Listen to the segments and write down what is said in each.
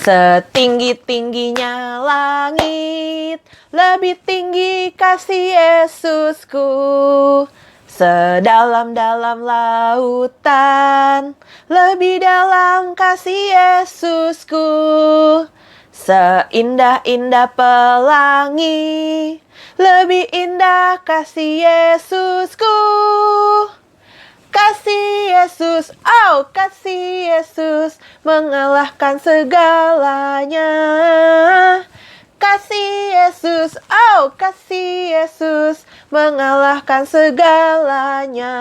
Setinggi-tingginya langit, lebih tinggi kasih Yesusku. Sedalam-dalam lautan, lebih dalam kasih Yesusku. Seindah-indah pelangi, lebih indah kasih Yesusku. Kasih Yesus, oh kasih Yesus, mengalahkan segalanya. Kasih Yesus, oh kasih Yesus, mengalahkan segalanya.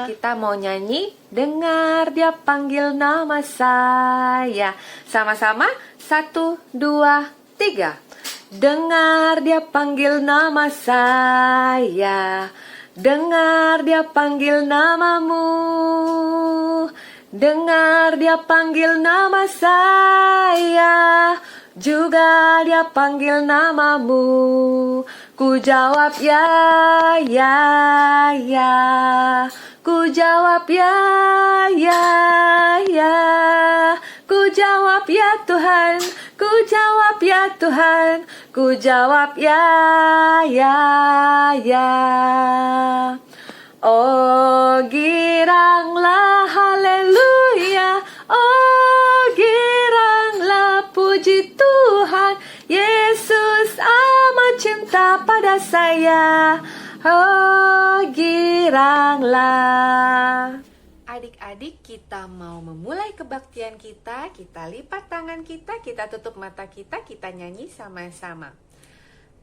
Adik, kita mau nyanyi, dengar dia panggil nama saya. Sama-sama, 1, 2, 3. Dengar dia panggil nama saya. Dengar dia panggil namamu. Dengar dia panggil nama saya. Juga dia panggil namamu. Ku jawab ya, ya, ya. Ku jawab ya, ya, ya. Ku jawab ya Tuhan. Ku jawab ya Tuhan. Ku jawab ya, ya, ya. Oh giranglah haleluya. Oh giranglah puji Tuhan. Yesus amat cinta pada saya. Oh giranglah. Adik-adik, kita mau memulai kebaktian kita. Kita lipat tangan kita tutup mata kita nyanyi sama-sama.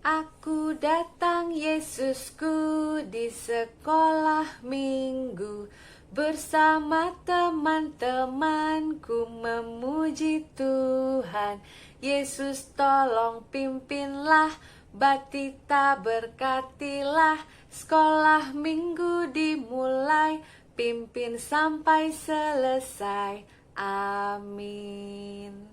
Aku datang Yesusku di sekolah minggu, bersama teman-temanku memuji Tuhan. Yesus tolong pimpinlah, Batita berkatilah, sekolah minggu dimulai, pimpin sampai selesai. Amin.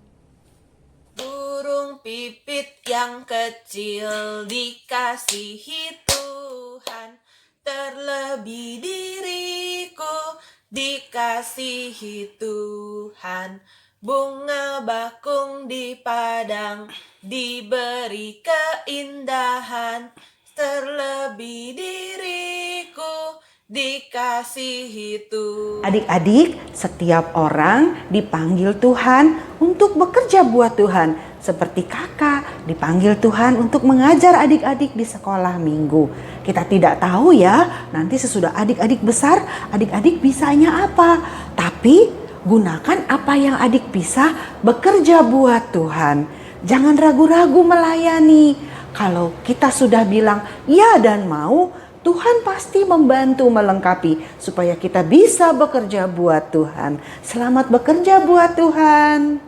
Burung pipit yang kecil dikasihi Tuhan, terlebih diriku dikasihi Tuhan. Bunga bakung di padang diberi keindahan, terlebih diriku dikasihi Tuhan. Adik-adik, setiap orang dipanggil Tuhan untuk bekerja buat Tuhan. Seperti kakak dipanggil Tuhan untuk mengajar adik-adik di sekolah minggu. Kita tidak tahu ya, nanti sesudah adik-adik besar, adik-adik bisanya apa. Tapi gunakan apa yang adik bisa bekerja buat Tuhan. Jangan ragu-ragu melayani. Kalau kita sudah bilang ya dan mau, Tuhan pasti membantu melengkapi supaya kita bisa bekerja buat Tuhan. Selamat bekerja buat Tuhan.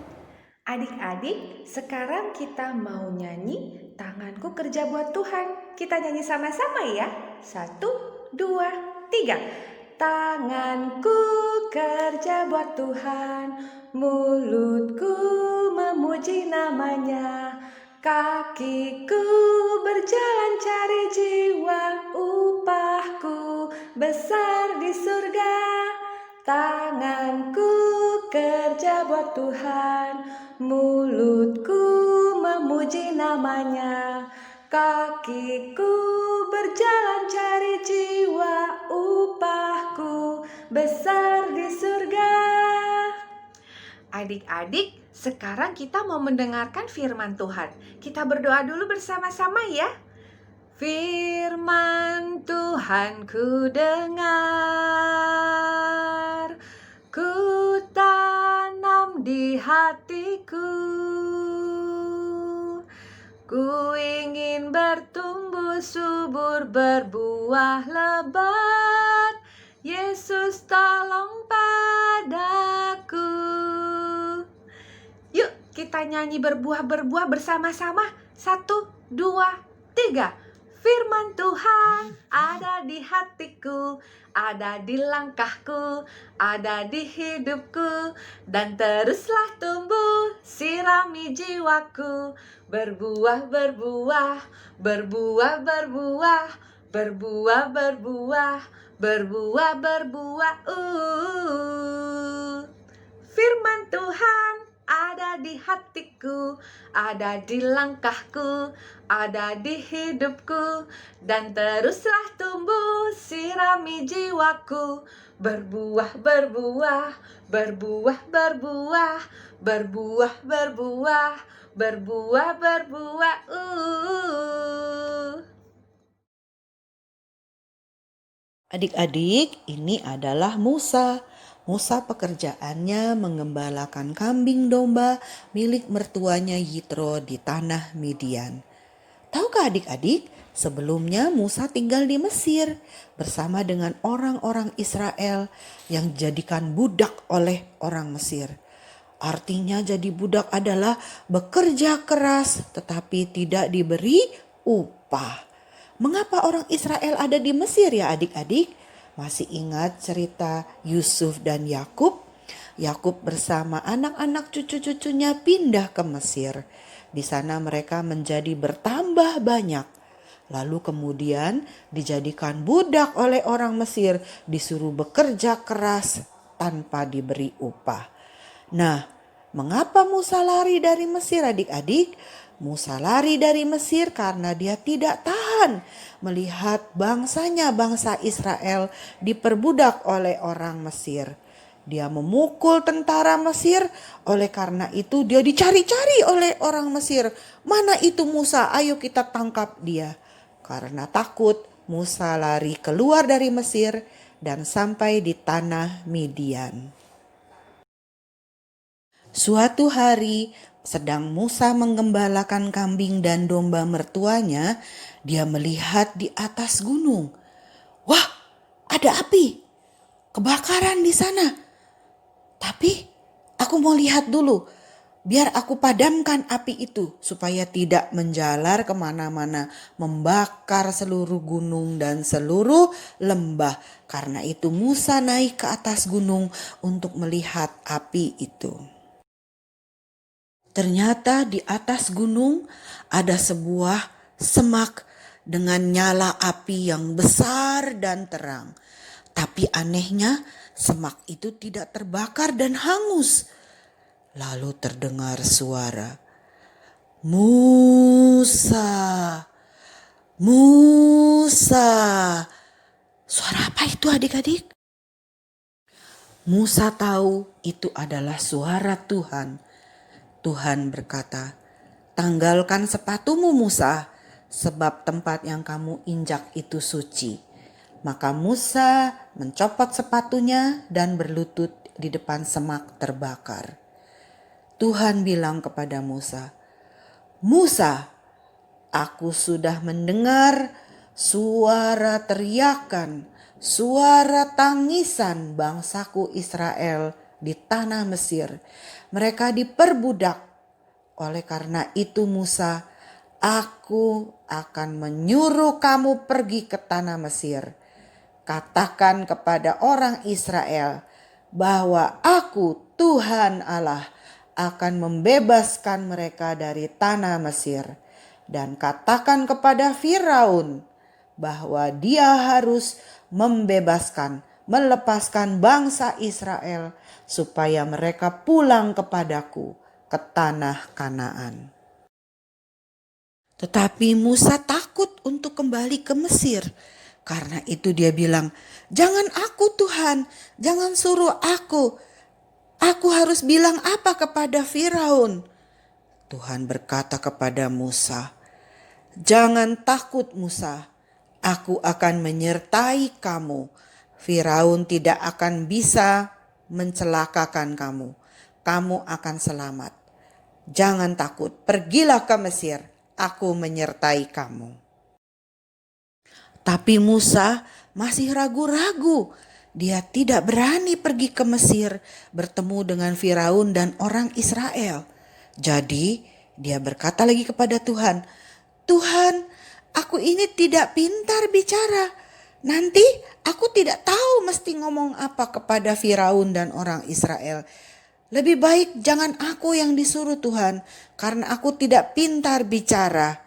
Adik-adik, sekarang kita mau nyanyi Tanganku Kerja Buat Tuhan. Kita nyanyi sama-sama ya. 1, 2, 3. Tanganku kerja buat Tuhan, mulutku memuji namanya, kakiku berjalan cari jiwa, upahku besar di surga. Tanganku kerja buat Tuhan, mulutku memuji namanya, kakiku berjalan cari jiwa, upahku besar di surga. Adik-adik, sekarang kita mau mendengarkan firman Tuhan. Kita berdoa dulu bersama-sama ya. Firman Tuhan ku dengar, ku tanam di hatiku. Ku ingin bertumbuh subur, berbuah lebat. Yesus tolong padaku. Yuk kita nyanyi berbuah-berbuah bersama-sama. 1, 2, 3. Firman Tuhan ada di hatiku, ada di langkahku, ada di hidupku, dan teruslah tumbuh, sirami jiwaku, berbuah, berbuah, berbuah, berbuah, berbuah, berbuah, berbuah, berbuah. Firman Tuhan ada di hatiku, ada di langkahku, ada di hidupku, dan teruslah tumbuh, sirami jiwaku, berbuah, berbuah, berbuah, berbuah, berbuah, berbuah, berbuah, berbuah. Adik-adik, ini adalah Musa. Musa pekerjaannya mengembalakan kambing domba milik mertuanya Yitro di tanah Midian. Tahukah adik-adik, sebelumnya Musa tinggal di Mesir bersama dengan orang-orang Israel yang dijadikan budak oleh orang Mesir. Artinya jadi budak adalah bekerja keras tetapi tidak diberi upah. Mengapa orang Israel ada di Mesir ya adik-adik? Masih ingat cerita Yusuf dan Yakub? Yakub bersama anak-anak cucu-cucunya pindah ke Mesir. Di sana mereka menjadi bertambah banyak. Lalu kemudian dijadikan budak oleh orang Mesir, disuruh bekerja keras tanpa diberi upah. Nah, mengapa Musa lari dari Mesir adik-adik? Musa lari dari Mesir karena dia tidak tahan melihat bangsanya, bangsa Israel, diperbudak oleh orang Mesir. Dia memukul tentara Mesir, oleh karena itu dia dicari-cari oleh orang Mesir. Mana itu Musa? Ayo kita tangkap dia. Karena takut, Musa lari keluar dari Mesir dan sampai di tanah Midian. Suatu hari, sedang Musa menggembalakan kambing dan domba mertuanya, dia melihat di atas gunung. Wah, ada api, kebakaran di sana. Tapi aku mau lihat dulu, biar aku padamkan api itu supaya tidak menjalar kemana-mana, membakar seluruh gunung dan seluruh lembah. Karena itu Musa naik ke atas gunung untuk melihat api itu. Ternyata di atas gunung ada sebuah semak dengan nyala api yang besar dan terang. Tapi anehnya semak itu tidak terbakar dan hangus. Lalu terdengar suara, Musa, Musa, Suara apa itu adik-adik? Musa tahu itu adalah suara Tuhan. Tuhan berkata, "Tanggalkan sepatumu Musa, sebab tempat yang kamu injak itu suci." Maka Musa mencopot sepatunya dan berlutut di depan semak terbakar. Tuhan bilang kepada Musa, "Musa, aku sudah mendengar suara teriakan, suara tangisan bangsaku Israel di tanah Mesir. Mereka diperbudak. Oleh karena itu Musa, aku akan menyuruh kamu pergi ke tanah Mesir. Katakan kepada orang Israel bahwa aku Tuhan Allah akan membebaskan mereka dari tanah Mesir. Dan katakan kepada Firaun bahwa dia harus melepaskan bangsa Israel supaya mereka pulang kepadaku ke tanah Kanaan." Tetapi Musa takut untuk kembali ke Mesir. Karena itu dia bilang, "Jangan aku Tuhan, jangan suruh aku. Aku harus bilang apa kepada Firaun?" Tuhan berkata kepada Musa, "Jangan takut Musa, aku akan menyertai kamu. Firaun tidak akan bisa mencelakakan kamu. Kamu akan selamat. Jangan takut, pergilah ke Mesir, aku menyertai kamu." Tapi Musa masih ragu-ragu. Dia tidak berani pergi ke Mesir bertemu dengan Firaun dan orang Israel. Jadi dia berkata lagi kepada Tuhan, "Tuhan, aku ini tidak pintar bicara. Nanti aku tidak tahu mesti ngomong apa kepada Firaun dan orang Israel. Lebih baik jangan aku yang disuruh Tuhan, karena aku tidak pintar bicara."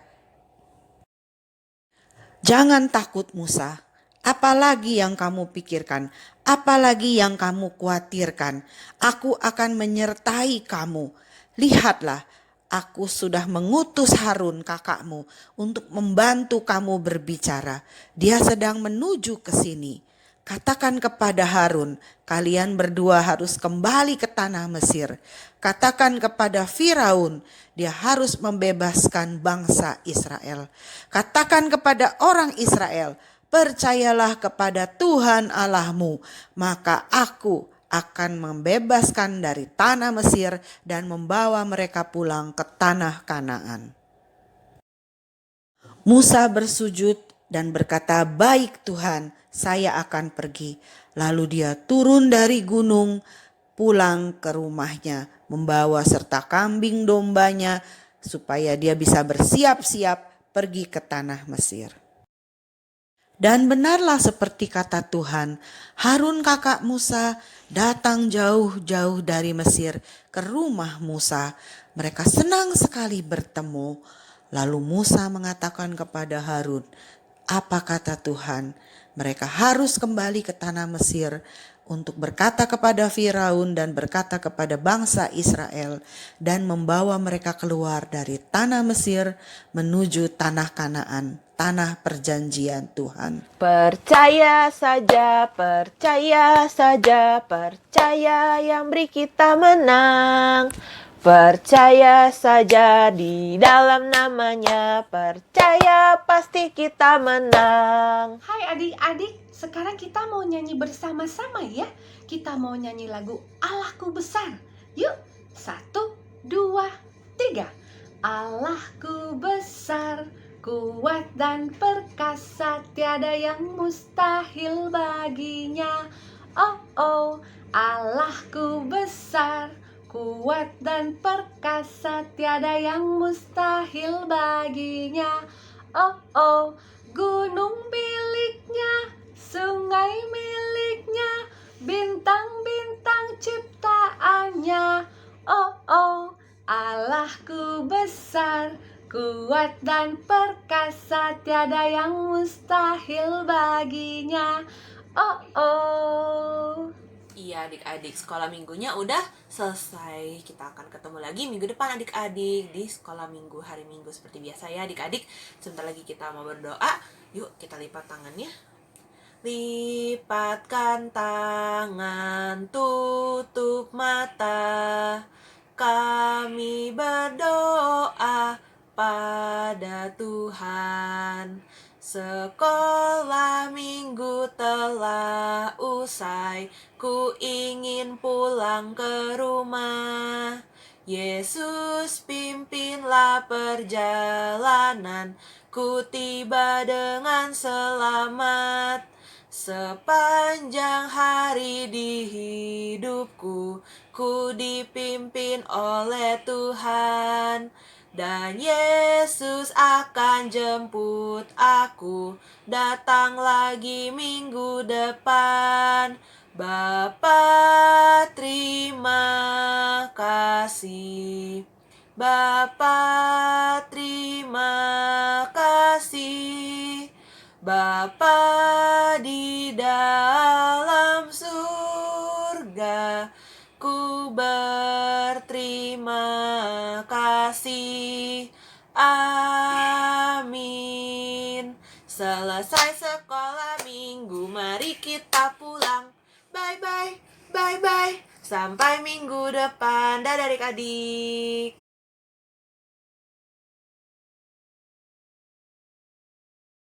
"Jangan takut Musa, apalagi yang kamu pikirkan, apalagi yang kamu khawatirkan, aku akan menyertai kamu. Lihatlah, aku sudah mengutus Harun kakakmu untuk membantu kamu berbicara. Dia sedang menuju ke sini. Katakan kepada Harun, kalian berdua harus kembali ke tanah Mesir. Katakan kepada Firaun, dia harus membebaskan bangsa Israel. Katakan kepada orang Israel, percayalah kepada Tuhan Allahmu, maka aku akan membebaskan dari tanah Mesir dan membawa mereka pulang ke tanah Kanaan." Musa bersujud dan berkata, "Baik Tuhan, saya akan pergi." Lalu dia turun dari gunung, pulang ke rumahnya, membawa serta kambing dombanya supaya dia bisa bersiap-siap pergi ke tanah Mesir. Dan benarlah seperti kata Tuhan, Harun kakak Musa datang jauh-jauh dari Mesir ke rumah Musa. Mereka senang sekali bertemu. Lalu Musa mengatakan kepada Harun, "Apa kata Tuhan? Mereka harus kembali ke tanah Mesir untuk berkata kepada Firaun dan berkata kepada bangsa Israel dan membawa mereka keluar dari tanah Mesir menuju tanah Kanaan, tanah perjanjian Tuhan." Percaya saja, percaya saja, percaya yang beri kita menang. Percaya saja di dalam namanya, percaya pasti kita menang. Hai adik-adik, sekarang kita mau nyanyi bersama-sama ya. Kita mau nyanyi lagu Allahku Besar. Yuk, 1, 2, 3. Allahku besar, kuat dan perkasa, tiada yang mustahil baginya. Oh, oh, Allahku besar, kuat dan perkasa, tiada yang mustahil baginya. Oh, oh, gunung miliknya, sungai miliknya, bintang-bintang ciptaannya. Oh, oh, Allahku besar, kuat dan perkasa, tiada yang mustahil baginya. Oh, oh. Iya adik-adik, sekolah minggunya udah selesai. Kita akan ketemu lagi minggu depan adik-adik di sekolah minggu, hari Minggu seperti biasa ya adik-adik. Sebentar lagi kita mau berdoa. Yuk kita lipat tangannya. Lipatkan tangan, tutup mata. Kami berdoa pada Tuhan. Sekolah minggu telah usai, ku ingin pulang ke rumah. Yesus pimpinlah perjalanan, ku tiba dengan selamat. Sepanjang hari di hidupku, ku dipimpin oleh Tuhan. Dan Yesus akan jemput aku, datang lagi minggu depan. Bapa, terima kasih. Bapa, terima kasih. Bapa di dalam surga, ku berterima kasih. Amin. Selesai sekolah minggu, mari kita pulang. Bye-bye, bye-bye. Sampai minggu depan. Dadah adik-adik.